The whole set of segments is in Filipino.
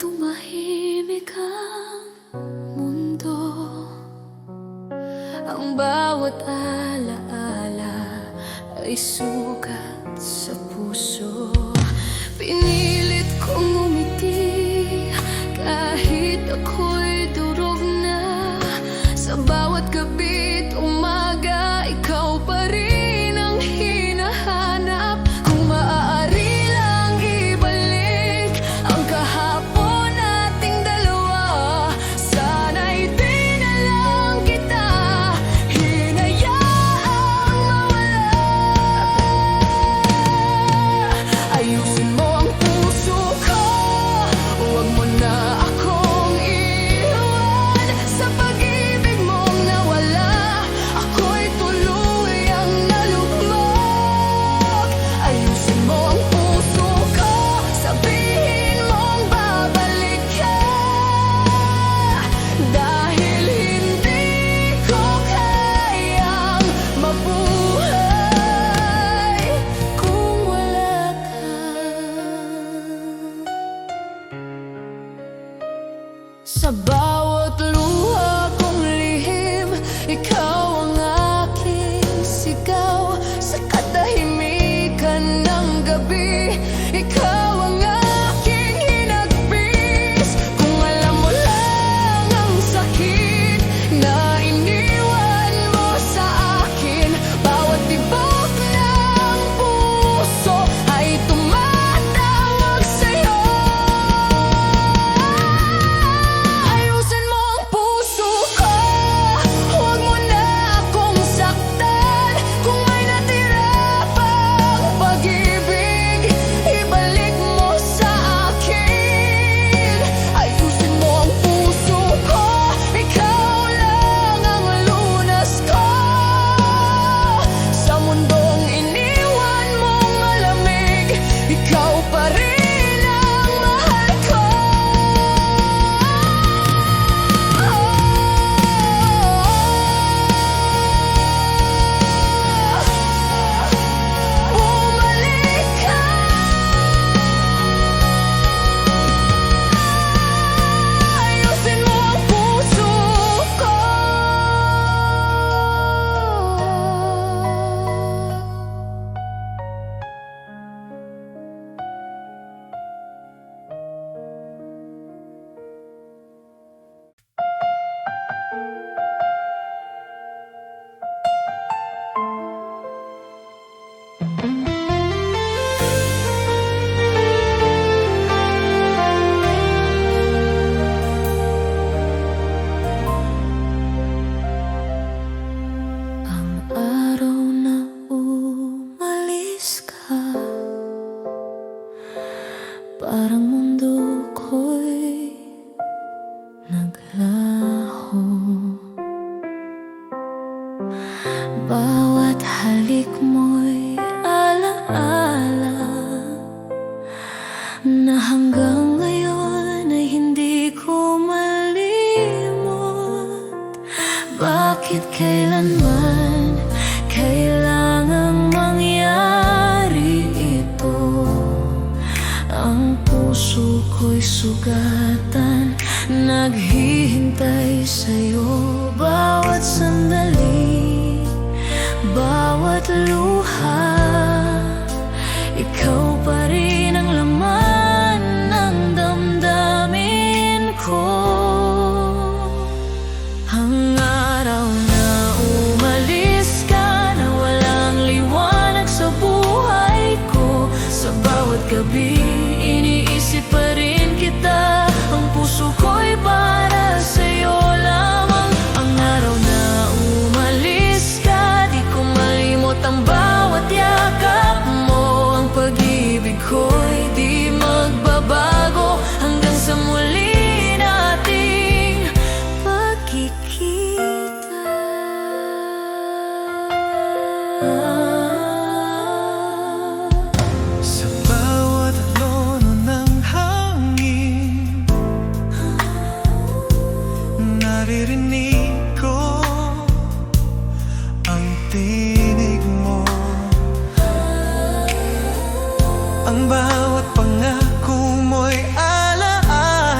tumahimik ang mundo, ang bawat alaala ay sugat sa puso. Pinilit kong umiti kahit ako'y durog na. Sa bawat gabi't umaga, ikaw pa rin ang hinahanap. Kung maaari lang ibalik ang kahapon nating dalawa, sana'y di na lang kita hinayaang mawala. Ayusin mo ang puso ko, huwag mo na akong iwan. Sa pag-ibig mong nawala, ako'y tuluyang nalugmok. Ayusin mo ang puso ko, sabihin mong babalik ka. Dahil hindi ko kayang mabuhay kung wala ka. Sa bawat luha kong lihim, ikaw ang aking sigaw. Sa katahimikan ng gabi, ikaw ang aking hinagpis. Kung alam mo lang ang sakit na iniwan mo sa akin, bawat tibok ng puso ay tumatawag sa'yo. Ayusin mo ang puso ko, huwag mo na akong saktan. Kung may natira pang pag-ibig, ibalik mo sa akin. Ayusin mo ang puso ko, ikaw lang ang lunas ko. Sa mundong iniwan mong malamig, ikaw pa rin ang mahal ko. Bumalik ka. Ayusin mo ang puso ko. Ang araw na umalis ka, parang mundo ko'y naglaho. Bawat halik mo'y alaala na hanggang ngayon ay hindi ko malimot. Bakit kailanman kailangang mangyari ito? Ang puso ko'y sugatan, naghihintay sa'yo. Bawat sandali, bawat luha, ikaw pa rin ang laman ng damdamin ko. Ang araw na umalis ka, na walang liwanag sa buhay ko. Sa bawat gabi, iniisip pa rin kita. Ang puso ko'y para sa'yo lamang. Ang araw na umalis ka, di ko malimot ang bawat yakap mo. Ang pag-ibig ko'y di magbabago hanggang sa muli nating pagkikita. Sa bawat lono ng hangin, naririnig ko ang tinig mo. Ang bawat pangako mo'y alaala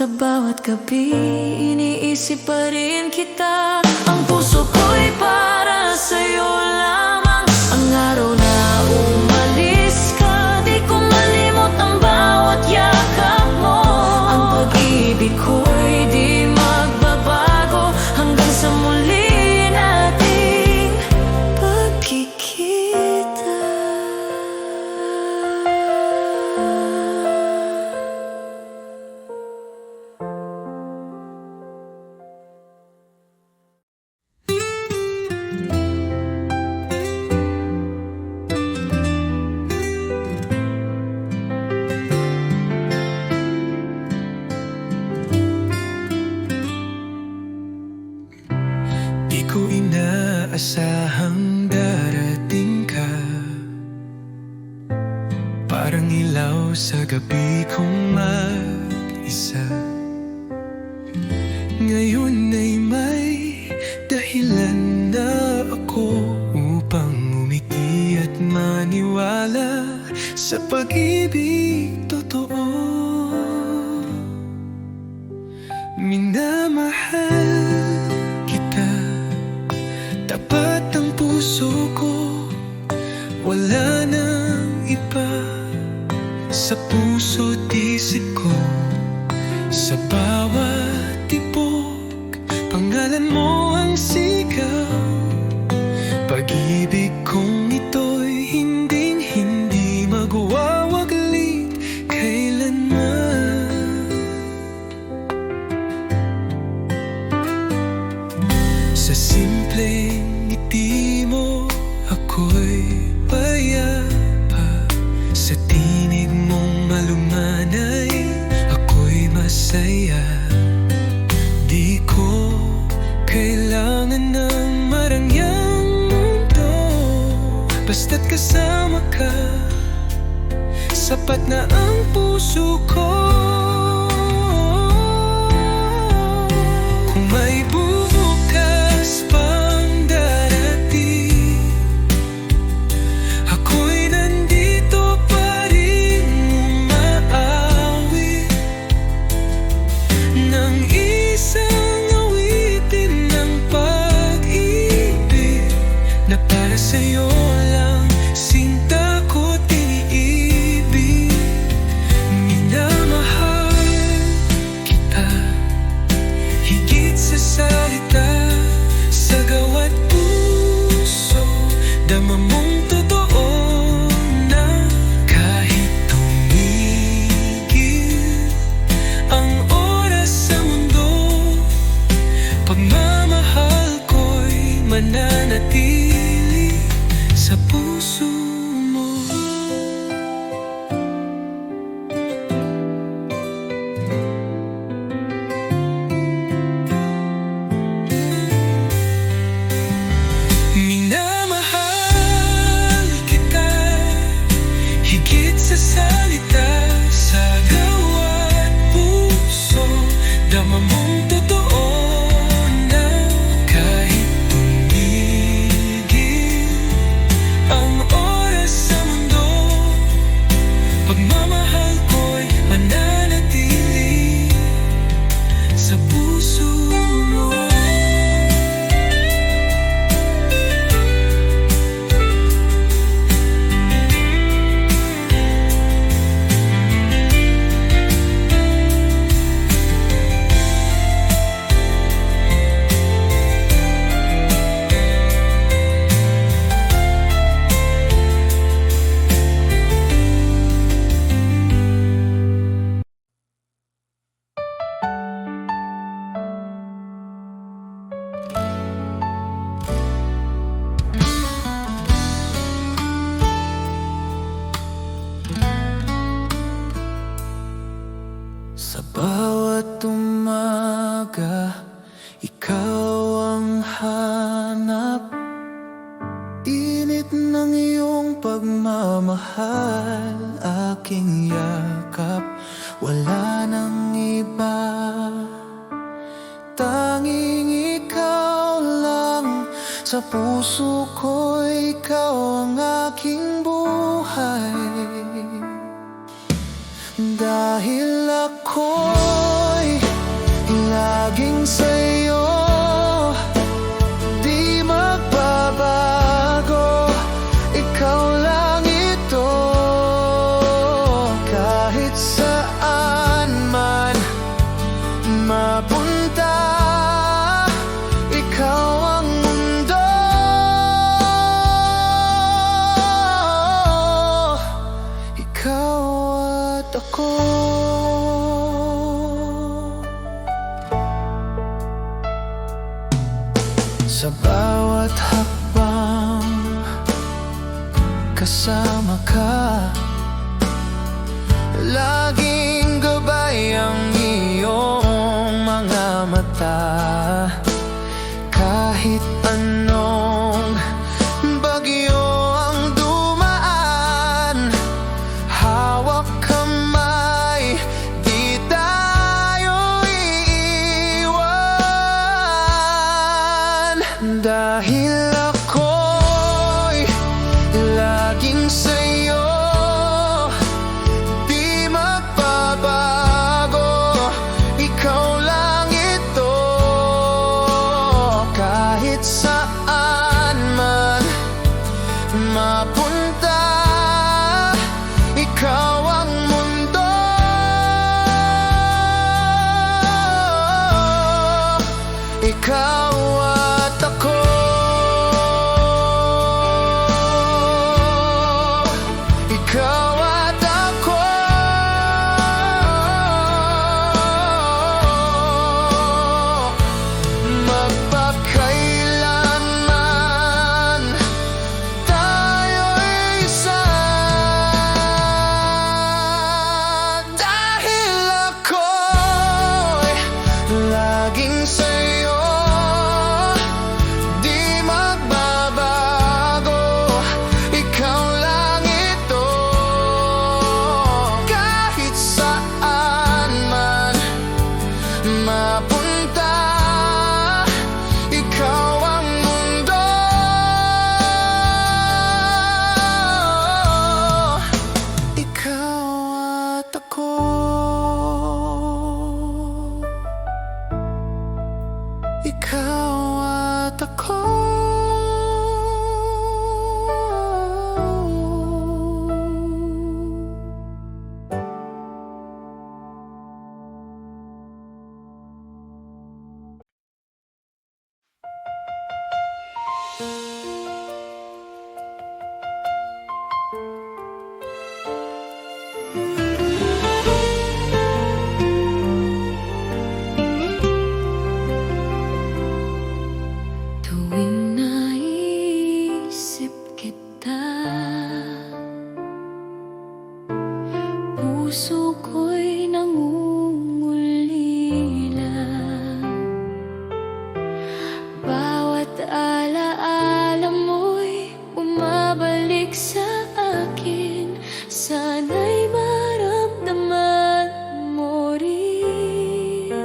Sa bawat gabi, iniisip pa rin kita. Ang puso ko'y para sa'yo lamang. Ang araw na umalis ka, di ko malimot ang bawat yakap mo. Ang pag-ibig ko'y di magbabago hanggang sa muli nating pagkikita. Di ko inaasahang darating ka, parang ilaw sa gabi kong mag-isa. Ngayon ay may dahilan na ako upang umiti at maniwala sa pag-ibig totoo. Minamahal kita, tapat ang puso ko, wala nang iba. Sa puso't isip ko, sa bawat tibok, pangalan mo ang sigaw. Pag-ibig kong ito'y hindi magwawaglit kailanman. Sa simpleng ngiti mo, ako'y payapa. Sa tinig mong malumanay, ako'y masaya. Di ko kailangan ng marangyang mundo, basta't kasama ka, sapat na ang puso ko. Kung may bubukas pang darating, ako'y nandito pa rin umaawit ng isang awitin ng pag-ibig na para sa'yo lang, sinta ko't iniibig. Minamahal kita, higit sa salita, sa gawa't puso, dama mong totoo na kahit tumigil ang oras sa mundo, pagmamahal ko'y mananatili sa puso mo. Minamahal kita, higit sa salita, sa gawa't puso, dama mong totoo na kahit tumigil ang oras sa mundo, pagmamahal ko'y mananatili sa puso mo. Sa bawat umaga, ikaw ang hanap. Init ng iyong pagmamahal, aking yakap, wala nang iba. Tanging ikaw lang, sa puso ko ikaw ang aking buhay. Dahil ako'y Sa bawat hakbang kasama ka, laging gabay ang iyong mga mata. Kahit anong bagyo ang dumaan, hawak kamay, di tayo iiwan. Dahil ako'y laging sa'yo, di magbabago, ikaw lang ito. Kahit saan man mapunta, ikaw ang mundo. Ikaw at ako, ikaw at ako. Magpakailanman tayo'y isa. Dahil ako'y laging sa'yo, di magbabago, ikaw lang ito. Kahit saan man mapunta, ikaw ang mundo. Ikaw at ako, ikaw at ako. Tuwing naisip kita, puso ko'y nangungulila. Bawat alaala mo'y bumabalik sa akin. Sana'y maramdaman mo rin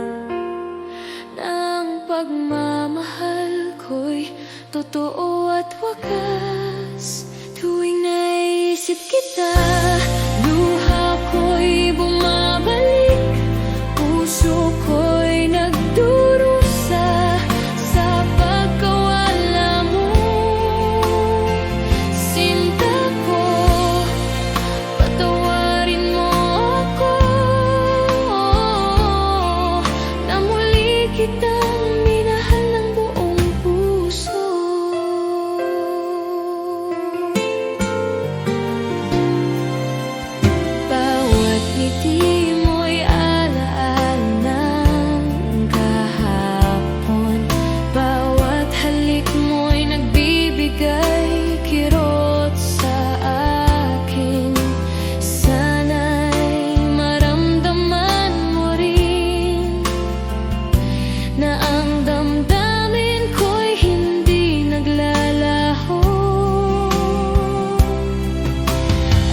na ang pagmamahal ko'y totoo at wakas. Tuwing naisip kita, luha ko'y bumabalik, puso ko'y nagdurusa sa pagkawala mo. Sinta ko, patawarin mo ako, na muli kitang minahal ng buong puso. Bawat ngiti mo'y alaala ng kahapon, bawat halik mo'y nagbibigay kirot sa akin. Sana'y maramdaman mo rin na ang damdamin ko'y hindi naglalaho.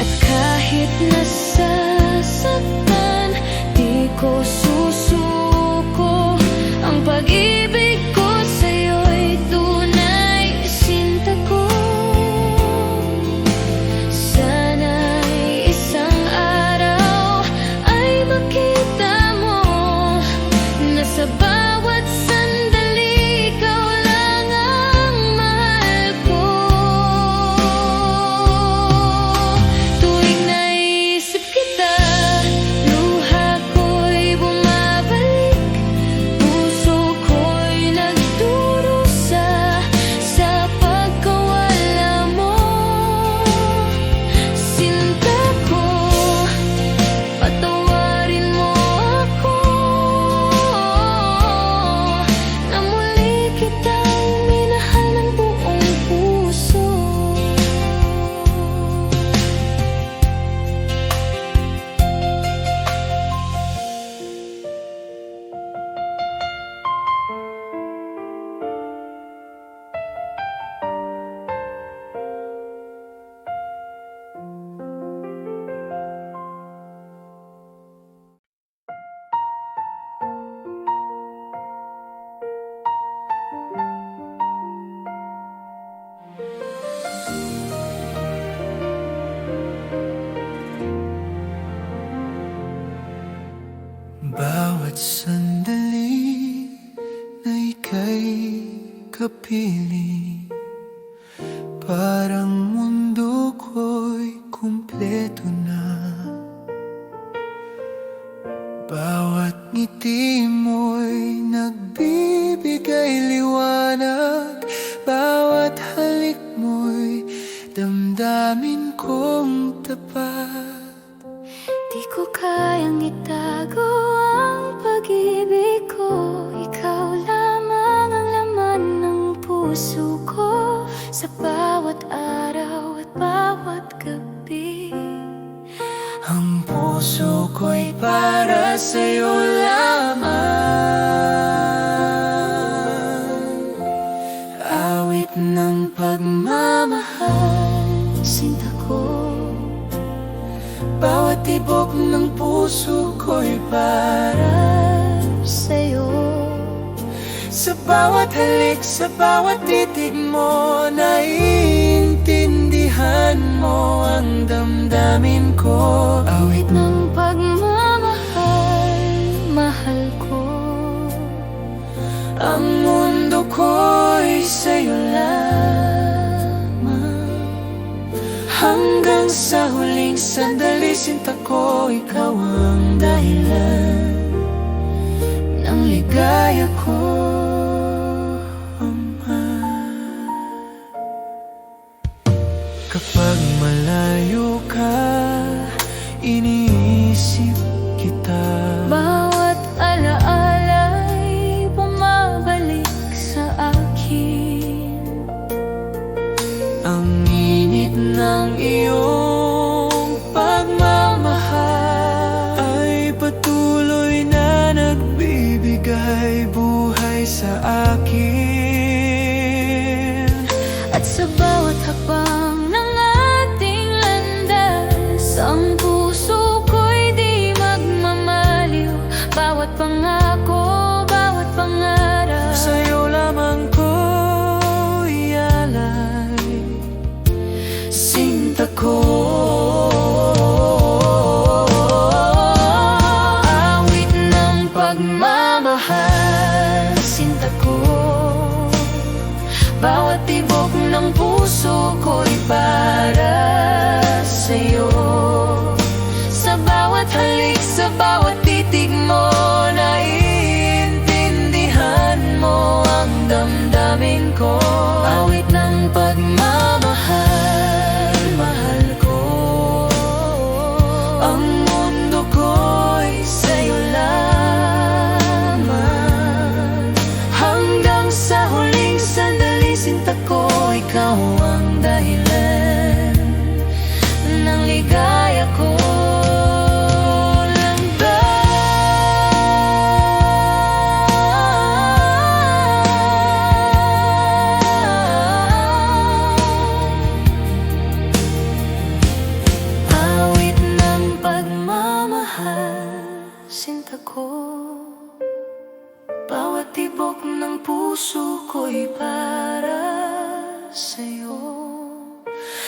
At kahit nasasaktan, di ko susuko. Ang pag-ibig ko sa'yo'y tunay, sinta ko. Sana'y isang araw ay makita mo na sa bawat sandali ikaw lang ang mahal ko. Tuwing naisip kita, luha ko'y bumabalik, Bawat sandali na ika'y kapiling, parang mundo ko'y kumpleto na. Bawat ngiti mo'y nagbibigay liwanag, bawat halik mo'y damdamin kong tapat. Di ko kayang itago ang pag-ibig ko, ikaw lamang ang laman ng puso ko. Sa bawat araw at bawat gabi, Ang puso ko'y para sa'yo lamang. Awit ng pagmamahal, sinta ko. bawat tibok ng puso ko'y para Sa'yo, sa bawat halik, sa bawat titig mo, naiintindihan mo ang damdamin ko. Awit ng pagmamahal, mahal ko. ang mundo ko'y sa'yo lamang. Hanggang sa huling sandali, sinta ko, ikaw ang dahilan ng ligaya ko, Ama. Kapag malayo ka, iniisip kita. Bawat alaala'y bumabalik sa akin. Ang init ng iyong pagmamahal ay patuloy na nagbibigay buhay sa akin. At sa bawat hakbang ng ating landas, ang puso ko'y di magmamaliw. Bawat pangako, bawat pangarap, Sa'yo lamang ko ialay, sinta ko. awit ng pagmamahal, sinta ko. Bawat tibok ng puso ko'y para sa'yo. Sa bawat halik, sa bawat titig mo, naiintindihan mo ang damdamin ko. Awit ng pagmamahal, mahal ko. Ang mundo ko'y sa'yo lamang. Hanggang sa huling sandali, sinta ko, ikaw ang dahilan ng ligaya ko. Awit ng pagmamahal, sinta ko. Bawat tibok ng puso ko'y para sa'yo.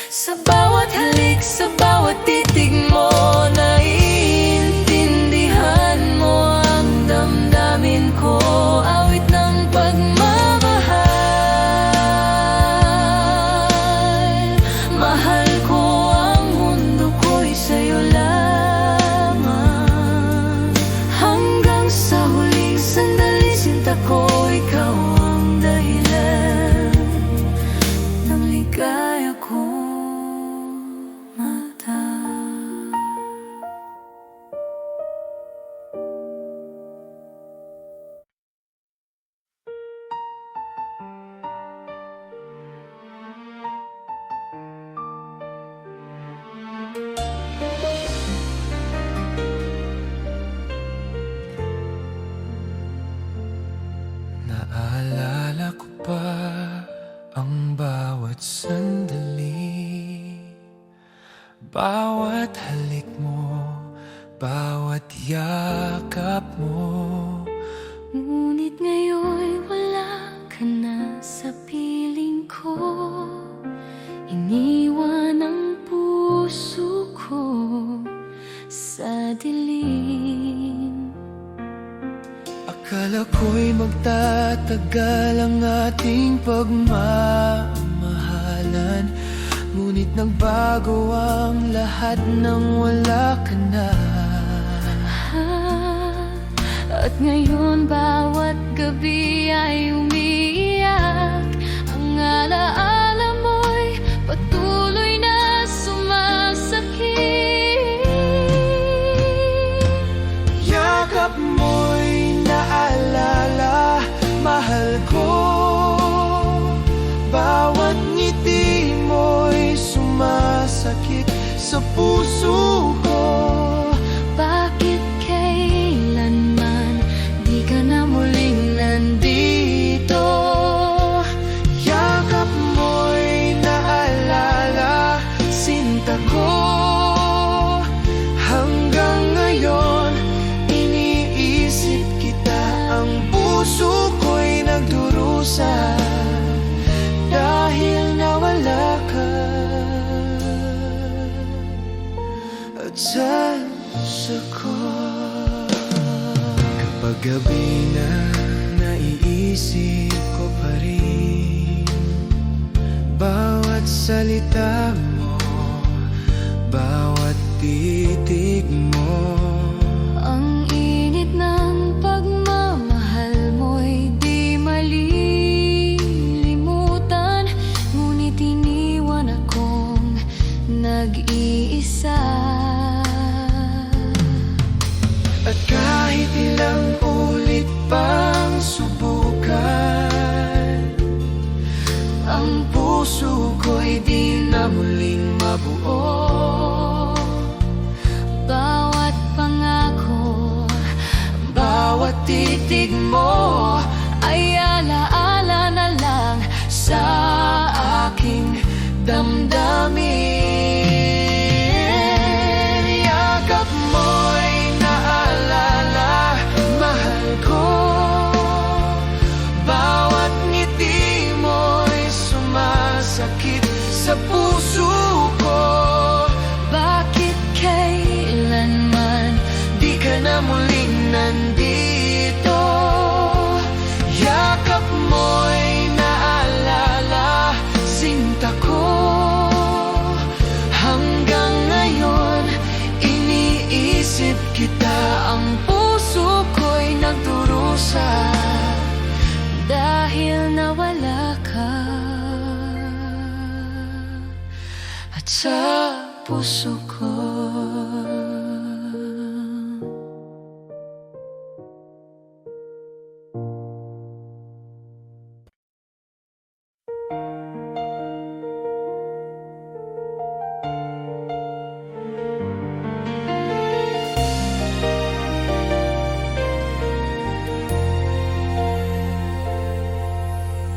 Sa bawat halik, sa bawat titig mo, naiintindihan mo ang damdamin ko. Awit ng pagmamahal, mahal ko. Ang mundo ko'y sa'yo lamang. Hanggang sa huling sandali, sinta ko, ikaw ang dahilan ng ligaya ko, mata. Kala ko'y magtatagal ang ating pagmamahalan, ngunit nagbago ang lahat nang wala ka na. At ngayon bawat gabi ay umiiyak. Ang alaala mo'y patuloy na sumasakit. Yakap mo'y naalala, mahal ko. Bawat ngiti mo'y sumasakit sa puso ko. Bakit kailanman di ka na muling nandito? Yakap mo'y naalala, sinta ko. Hanggang ngayon, iniisip kita. Ang puso ko'y nagdurusa dahil nawala ka. At sa puso ko, kapag gabi na naiisip ko pa rin bawat salita mo, bawat titig mo. Ang init ng pagmamahal mo'y di malilimutan, ngunit iniwan akong nag-iisa. At kahit ilang ulit pang subukan, ang puso ko'y di na muling mabuo. Bawat pangako, Bawat titig mo ay alaala na lang sa aking damdamin. yakap mo'y naalala, mahal ko. Bawat ngiti mo'y sumasakit sa puso ko. Bakit kailanman Di ka na muling nandito. Yakap mo'y naalala, sinta ko. Hanggang ngayon, iniisip kita. Ang puso ko'y nagdurusa dahil nawala ka. at sa puso ko.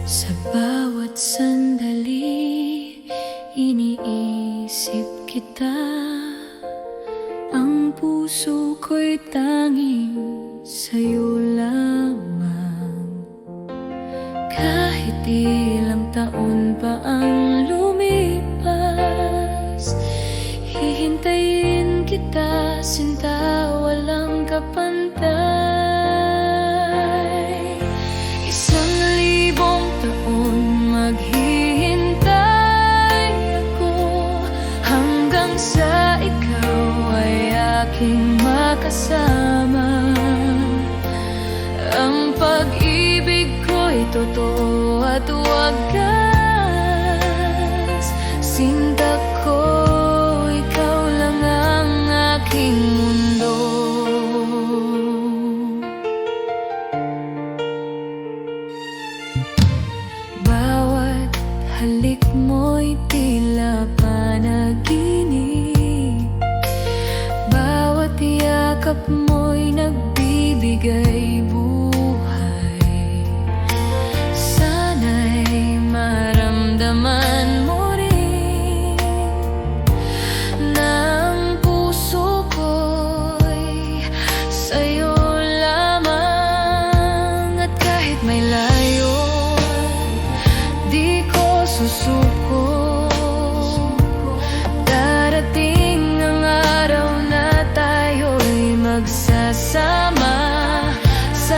Sa bawat sandali, iniisip kita. Ang puso ko'y tanging sa'yo lamang. Kahit ilang taon pa ang lumipas, hihintayin kita, sinta, walang kapantay. 1,000 taon maghihintay ako, hanggang sa ikaw ay aking makasama. Ang pag-ibig ko'y totoo at wagas. Sinta ko, ikaw lang ang aking mundo. Bawat halik mo'y tila panaginip. Bawat yakap mo'y nagbibigay buhay. Sana'y maramdaman mo rin na ang puso ko'y sa'yo lamang. At kahit may layo, di ko susuko. Darating ang araw na tayo'y magsasama sa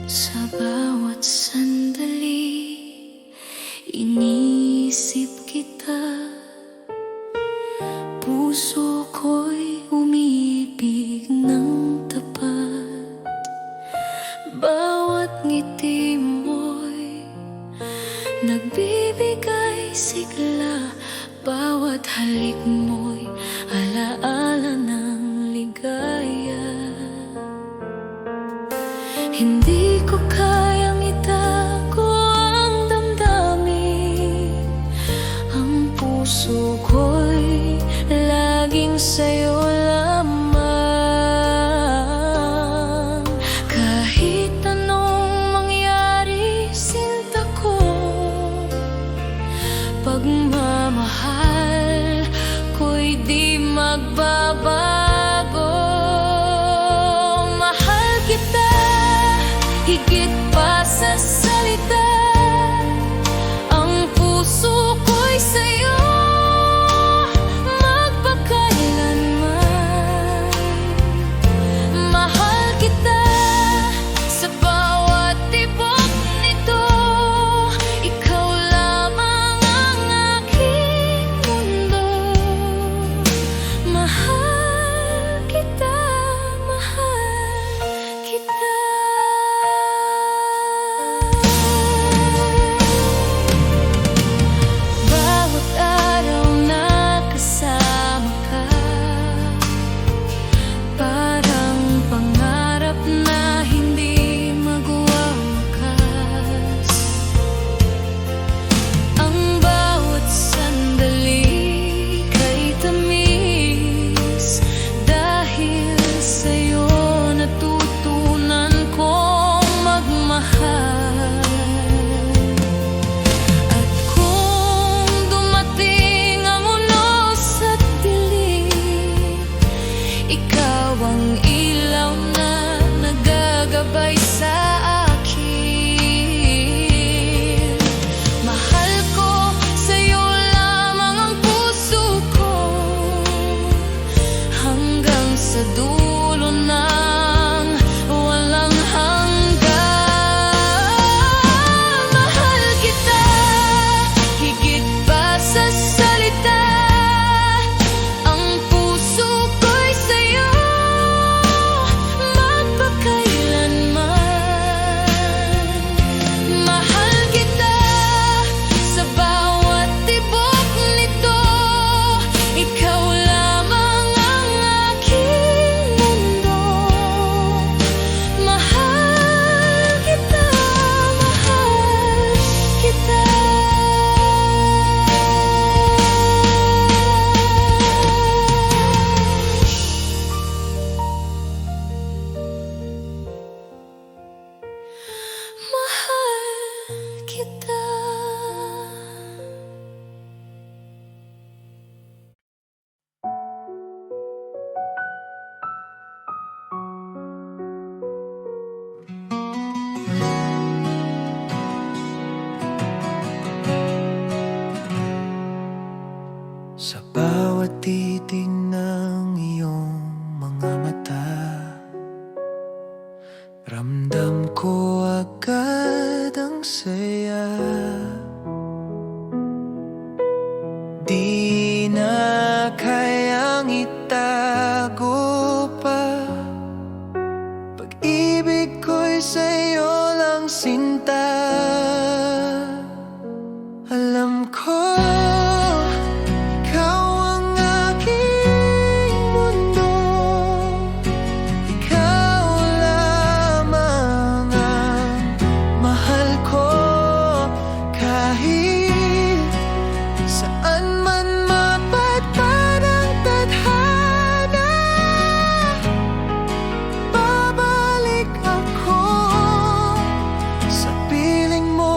Sa bawat sandali, iniisip kita. Puso ko'y umiibig ng tapat. Bawat ngiti mo'y nagbibigay sigla. Bawat halik mo'y alaala ng ligaya. Hindi ko kayang itago ang damdamin. Ang puso ko'y laging sa'yo lamang. Kahit anong mangyari, sinta ko, pagmamahal ko'y di magbabago. Mahal kita higit pa sa salita. Ang puso ko'y sa'yo magpakailanman. Mahal kita sa bawat tibok nito. Ikaw lamang ang aking mundo. Mahal kita, mahal kita. Bawat araw na kasama ka, parang pangarap na hindi magwawakas. Ang bawat sandali kay tamis. Dahil sa'yo natutunan kong magmahal. At kung dumating ang unos at dilim, ikaw ang ilaw na nagagabay sa akin. Mahal ko, sa'yo lamang ang puso ko, hanggang sa dulo ng walang hanggan. Mahal kita higit pa sa salita. Ang puso ko'y sa'yo magpakailanman. Mahal kita sa bawat tibok nito. Ikaw lamang ang aking mundo. Mahal kita, mahal kita. Mahal kita. Sa bawat titig ng iyong mga mata, ramdam ko agad ang saya. Di na kayang itago pa. Pag-ibig ko'y sa'yo lang sinta. Alam ko ikaw ang aking mundo. Ikaw lamang ang mahal ko. Kahit saan man mapadpad ang tadhana, babalik ako sa piling mo.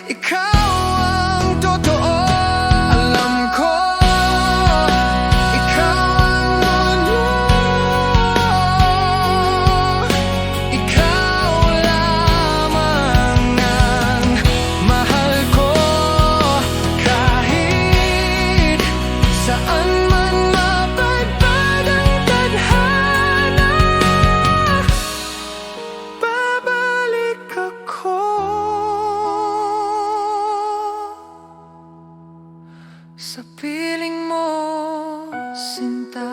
ikaw ang totoo. Alam ko, ikaw ang mundo. Ikaw lamang ang mahal ko. Kahit saan man mapadpad ang tadhana, babalik ako sa piling mo, sinta.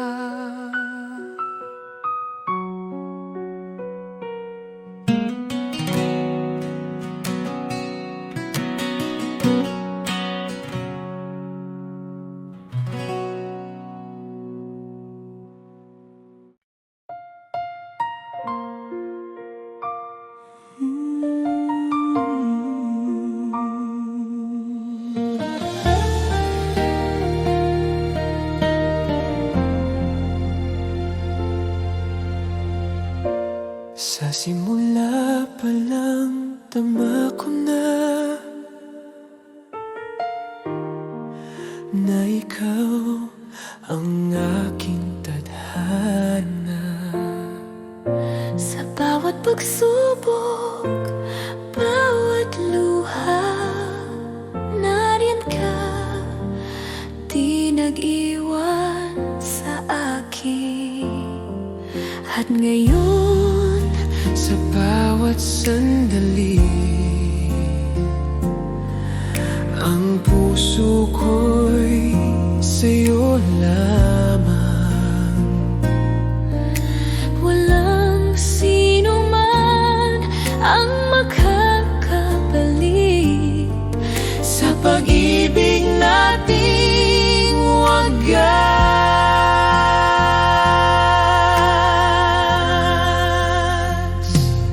Sa simula pa lang tama ko na ikaw ang aking tadhana. Sa bawat pagsubok, bawat luha, nariyan ka, di nag-iwan sa akin. At ngayon, Sa bawat sandali, ang puso ko'y sa'yo lamang. walang sino man ang makakabalik Sa pag-ibig nating wagas.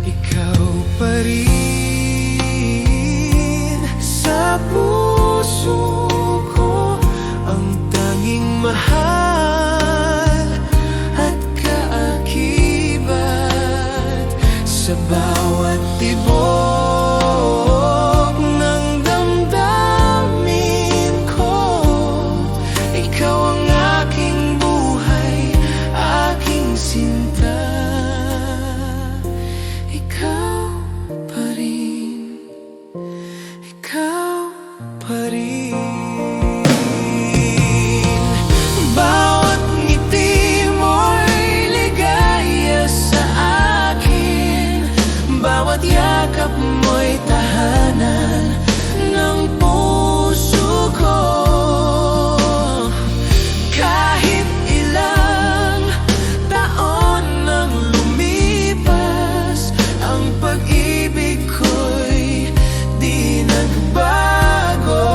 Ikaw pa rin sa puso ko, ang tanging mahal at kaakibat. Sa bawat tibok ng damdamin ko, ikaw ang aking buhay, aking sinta. Ikaw pa rin, ikaw pa rin. Bawat ngiti mo'y ligaya sa akin, bawat yakap mo'y tahanan ng puso ko. Kahit ilang taon nang lumipas, ang pag-ibig ko'y di nagbago.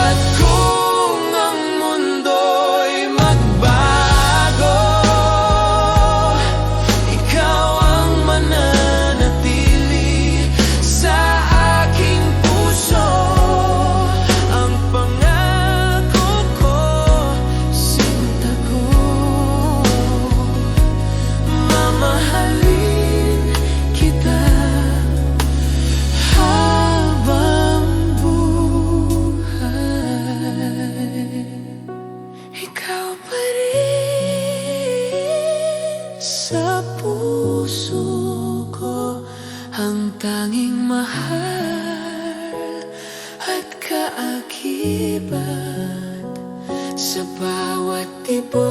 At kung ang mundo'y magbago, ikaw ang mananatili sa aking puso. Ang pangako ko, sinta ko, mamahalin kita habang buhay. Ikaw pa rin sa puso ko, ang tanging mahal at kaakibat. Sa bawat tibok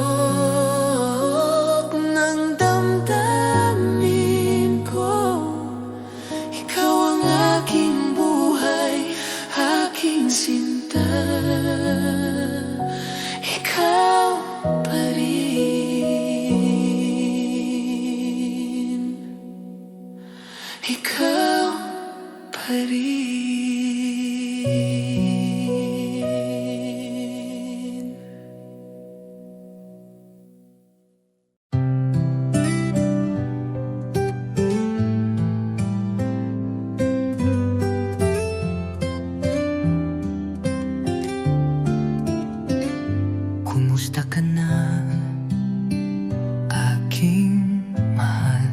ng damdamin ko, ikaw ang aking buhay, aking sinta. Ikaw pa rin, ikaw pa rin. Kumusta ka na, aking mahal?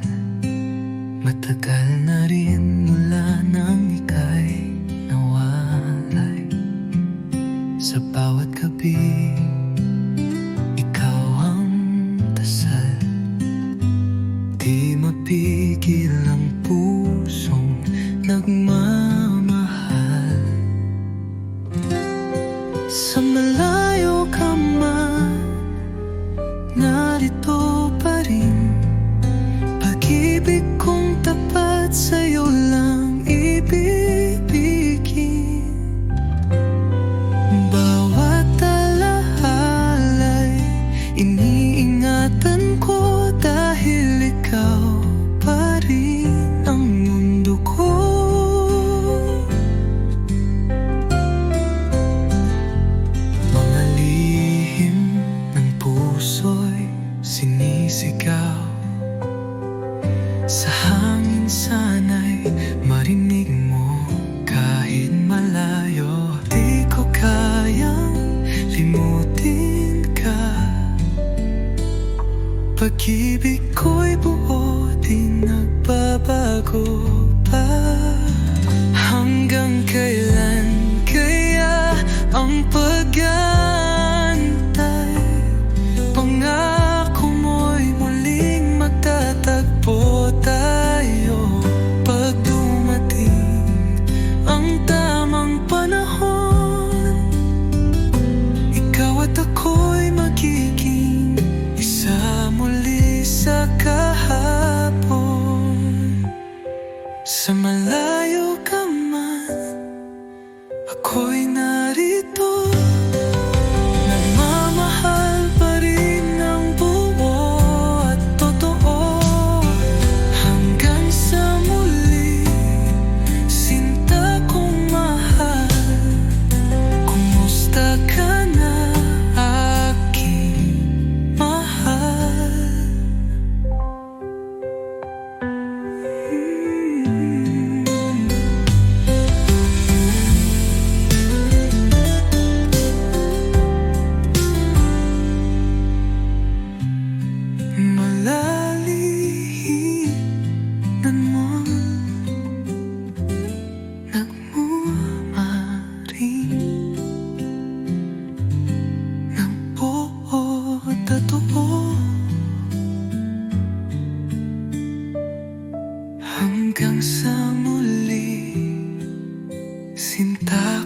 Di mapigil ang pusong nagmamahal. Sa malayo ka man, narito pa rin. Pag-ibig kong tapat sa'yo lang ibibigin. Bawat alahala'y iniingatan ko, dahil ikaw pa rin ang mundo ko. Mga lihim ng puso'y sinisigaw. Sa hangin sana'y marinig mo kahit malayo. Di ko kayang limutin ka. Pag-ibig ko'y buo, di nagbabago pa. Hanggang kailan kaya ang pag-aantay? Pangako mo'y muling magtatagpo tayo. Pag dumating ang tamang panahon, ikaw at ako'y magiging isa muli sa kahapon. Sa malayo ka man, ako'y narito. Nagmamahal pa rin ng buo at totoo. Hanggang sa muli, sinta kong mahal. Kumusta ka na, aking mahal? Malalihinan mo, nagmamaring ng buo at totoo. Hanggang sa muli, sinta